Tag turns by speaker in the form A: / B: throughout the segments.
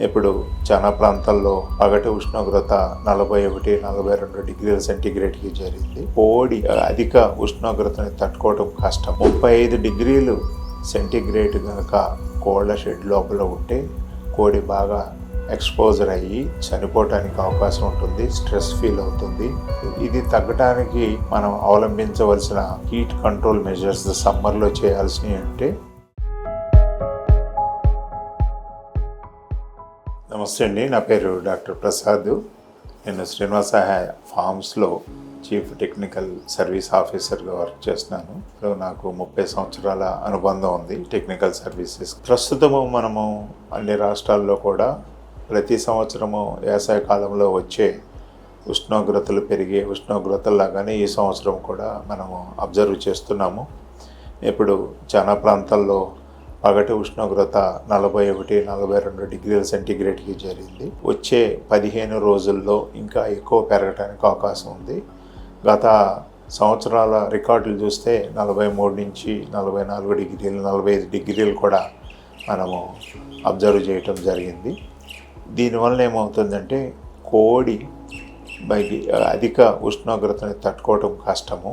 A: ఇప్పుడు చాలా ప్రాంతాల్లో పగటి ఉష్ణోగ్రత 41-42 డిగ్రీల సెంటీగ్రేడ్కి చేరింది. కోడి అధిక ఉష్ణోగ్రతని తట్టుకోవడం కష్టం. 35 డిగ్రీలు సెంటీగ్రేడ్ కనుక కోళ్ళ షెడ్ లోపల ఉంటే కోడి బాగా ఎక్స్పోజర్ అయ్యి చనిపోవటానికి అవకాశం ఉంటుంది, స్ట్రెస్ ఫీల్ అవుతుంది. ఇది తగ్గడానికి మనం అవలంబించవలసిన హీట్ కంట్రోల్ మెజర్స్ సమ్మర్లో చేయాల్సినవి అంటే, నమస్తే అండి, నా పేరు డాక్టర్ ప్రసాద్. నేను శ్రీనివాస ఫార్మ్స్లో చీఫ్ టెక్నికల్ సర్వీస్ ఆఫీసర్గా వర్క్ చేస్తున్నాను. నాకు 30 సంవత్సరాల అనుబంధం ఉంది టెక్నికల్ సర్వీసెస్. ప్రస్తుతము మనము అన్ని రాష్ట్రాల్లో కూడా ప్రతి సంవత్సరము వేసవి కాలంలో వచ్చే ఉష్ణోగ్రతలు పెరిగే ఉష్ణోగ్రతలాగానే ఈ సంవత్సరం కూడా మనము అబ్జర్వ్ చేస్తున్నాము. ఇప్పుడు చాలా ప్రాంతాల్లో పగటి ఉష్ణోగ్రత 41-42 డిగ్రీల సెంటీగ్రేడ్కి చేరింది. వచ్చే 15 రోజుల్లో ఇంకా ఎక్కువ పెరగడానికి అవకాశం ఉంది. గత సంవత్సరాల రికార్డులు చూస్తే 43-44 డిగ్రీలు, 45 డిగ్రీలు కూడా మనము అబ్జర్వ్ చేయటం జరిగింది. దీనివల్ల ఏమవుతుందంటే కోడి అధిక ఉష్ణోగ్రతని తట్టుకోవటం కష్టము.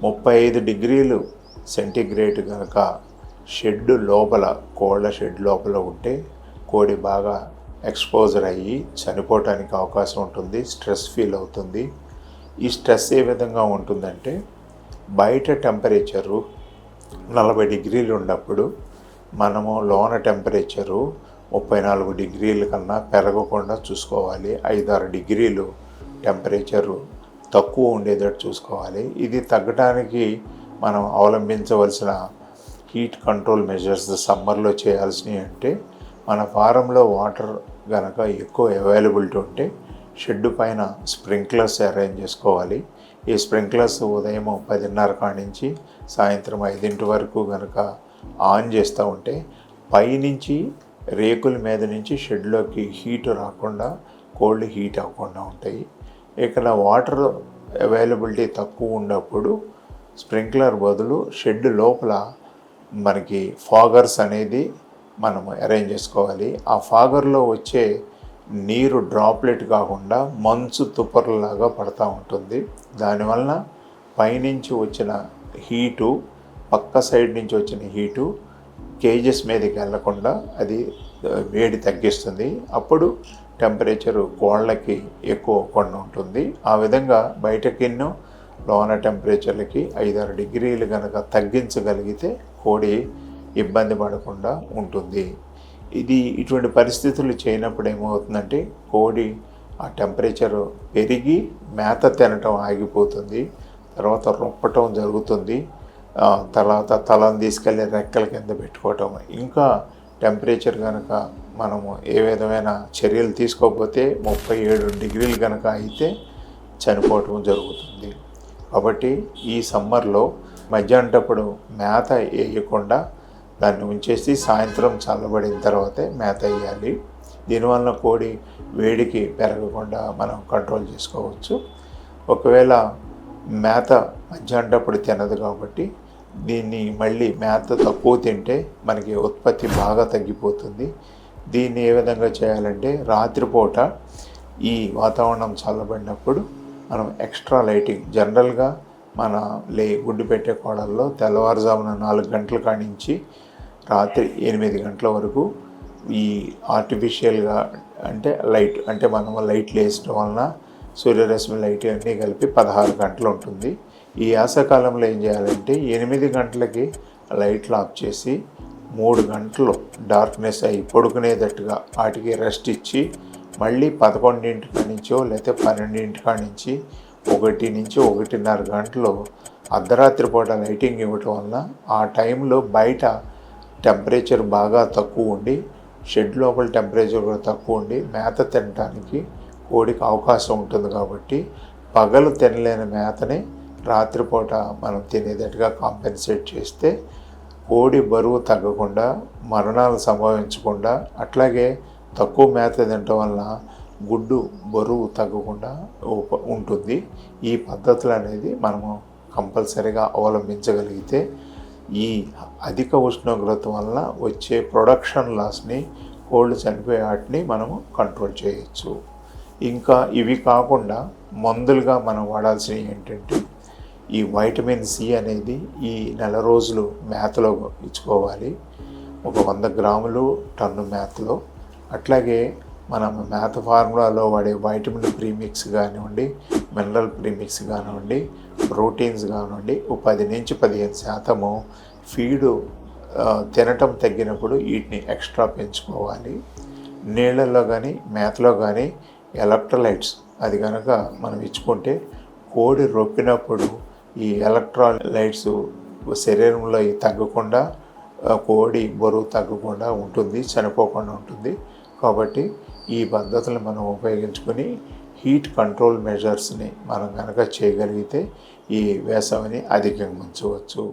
A: 35 డిగ్రీలు సెంటీగ్రేడ్ కనుక షెడ్ లోపల, కోళ్ళ షెడ్ లోపల ఉంటే కోడి బాగా ఎక్స్పోజర్ అయ్యి చనిపోవటానికి అవకాశం ఉంటుంది, స్ట్రెస్ ఫీల్ అవుతుంది. ఈ స్ట్రెస్ ఏ విధంగా ఉంటుందంటే, బయట టెంపరేచరు 40 డిగ్రీలు ఉన్నప్పుడు మనము లోన టెంపరేచరు 34 డిగ్రీల కన్నా పెరగకుండా చూసుకోవాలి. 5-6 డిగ్రీలు టెంపరేచరు తక్కువ ఉండేటట్టు చూసుకోవాలి. ఇది తగ్గడానికి మనం అవలంబించవలసిన హీట్ కంట్రోల్ మెజర్స్ సమ్మర్లో చేయాల్సినవి అంటే, మన ఫారంలో వాటర్ కనుక ఎక్కువ అవైలబిలిటీ ఉంటే షెడ్ పైన స్ప్రింక్లర్స్ అరేంజ్ చేసుకోవాలి. ఈ స్ప్రింక్లర్స్ ఉదయం 10:30 కాడి నుంచి సాయంత్రం 5 వరకు కనుక ఆన్ చేస్తూ ఉంటే పైనుంచి రేకుల మీద నుంచి షెడ్లోకి హీట్ రాకుండా, కోల్డ్ హీట్ అవ్వకుండా ఉంటాయి. ఇక్కడ వాటర్ అవైలబిలిటీ తక్కువ ఉన్నప్పుడు స్ప్రింక్లర్ బదులు షెడ్ లోపల మనకి ఫాగర్స్ అనేది మనం అరేంజ్ చేసుకోవాలి. ఆ ఫాగర్లో వచ్చే నీరు డ్రాప్లెట్ కాకుండా మంచు తుప్పర్లాగా పడుతూ ఉంటుంది. దానివల్ల పైనుంచి వచ్చిన హీటు, పక్క సైడ్ నుంచి వచ్చిన హీటు కేజెస్ మీదకి వెళ్లకుండా అది వేడి తగ్గిస్తుంది. అప్పుడు టెంపరేచరు కోళ్ళకి ఎక్కువ అవ్వకుండా ఉంటుంది. ఆ విధంగా బయటకిన్నో లోన టెంపరేచర్లకి 5-6 డిగ్రీలు కనుక తగ్గించగలిగితే కోడి ఇబ్బంది పడకుండా ఉంటుంది. ఇటువంటి పరిస్థితులు చేయనప్పుడు ఏమవుతుందంటే కోడి ఆ టెంపరేచరు పెరిగి మేత తినటం ఆగిపోతుంది, తర్వాత రొప్పటం జరుగుతుంది, తర్వాత తలను తీసుకెళ్ళి రెక్కల కింద పెట్టుకోవటం. ఇంకా టెంపరేచర్ కనుక మనము ఏ విధమైన చర్యలు తీసుకోకపోతే 37 డిగ్రీలు కనుక అయితే చనిపోవటం జరుగుతుంది. కాబట్టి ఈ సమ్మర్లో మధ్యాహ్నటప్పుడు మేత వేయకుండా దాన్ని ఉంచేసి సాయంత్రం చల్లబడిన తర్వాతే మేత వేయాలి. దీనివల్ల కోడి వేడికి పెరగకుండా మనం కంట్రోల్ చేసుకోవచ్చు. ఒకవేళ మేత మధ్యాహ్నటప్పుడు తినదు కాబట్టి దీన్ని మళ్ళీ మేత తక్కువ తింటే మనకి ఉత్పత్తి బాగా తగ్గిపోతుంది. దీన్ని ఏ విధంగా చేయాలంటే, రాత్రిపూట ఈ వాతావరణం చల్లబడినప్పుడు మనం ఎక్స్ట్రా లైటింగ్, జనరల్గా మన గుడ్డు పెట్టే కోడల్లో తెల్లవారుజామున 4 గంటల కాడి నుంచి రాత్రి 8 గంటల వరకు ఈ ఆర్టిఫిషియల్గా అంటే మనం లైట్లు వేసడం వలన సూర్యరశ్మి లైట్ అన్నీ కలిపి 16 గంటలు ఉంటుంది. ఈ యాసకాలంలో ఏం చేయాలంటే 8 గంటలకి లైట్లు ఆఫ్ చేసి 3 గంటలు డార్క్నెస్ అయ్యి పడుకునేటట్టుగా వాటికి రెస్ట్ ఇచ్చి, మళ్ళీ 11 నుంచో లేకపోతే 12 నుంచి 1 నుంచి 1:30 గంటలు అర్ధరాత్రి పూట లైటింగ్ ఇవ్వటం వల్ల ఆ టైంలో బయట టెంపరేచర్ బాగా తక్కువ ఉండి, షెడ్ లోపల టెంపరేచర్ కూడా తక్కువ ఉండి మేత తినడానికి కోడికి అవకాశం ఉంటుంది. కాబట్టి పగలు తినలేని మేతని రాత్రిపూట మనం తినేటట్టుగా కాంపెన్సేట్ చేస్తే కోడి బరువు తగ్గకుండా, మరణాలు సంభవించకుండా, అట్లాగే తక్కువ మేత తినటం వల్ల గుడ్డు బరువు తగ్గకుండా ఉంటుంది. ఈ పద్ధతులు అనేది మనము కంపల్సరీగా అవలంబించగలిగితే ఈ అధిక ఉష్ణోగ్రత వలన వచ్చే ప్రొడక్షన్ లాస్ని కోళ్ళు చనిపోయే వాటిని మనము కంట్రోల్ చేయొచ్చు. ఇంకా ఇవి కాకుండా మందులుగా మనం వాడాల్సినవి ఏంటంటే ఈ వైటమిన్ సి అనేది ఈ నెల రోజులు మేతలో ఇచ్చుకోవాలి. ఒక 100 గ్రాములు టన్ను మేతలో. అట్లాగే మనం మేత ఫార్ములాలో వాడే వైటమిన్ ప్రీమిక్స్ కానివ్వండి, మినరల్ ప్రీమిక్స్ కానివ్వండి, ప్రోటీన్స్ కానివ్వండి, 10 నుంచి 15% ఫీడు తినటం తగ్గినప్పుడు వీటిని ఎక్స్ట్రా పెంచుకోవాలి. నీళ్ళల్లో కానీ మేతలో కానీ ఎలక్ట్రోలైట్స్ అది కనుక మనం ఇచ్చుకుంటే కోడి రొప్పినప్పుడు ఈ ఎలక్ట్రోలైట్స్ శరీరంలో తగ్గకుండా కోడి బరువు తగ్గకుండా ఉంటుంది, చనిపోకుండా ఉంటుంది. కాబట్టి ఈ పద్ధతులను మనం ఉపయోగించుకొని హీట్ కంట్రోల్ మెజర్స్ని మనం కనుక చేయగలిగితే ఈ వేసవిని అధిగమించవచ్చు.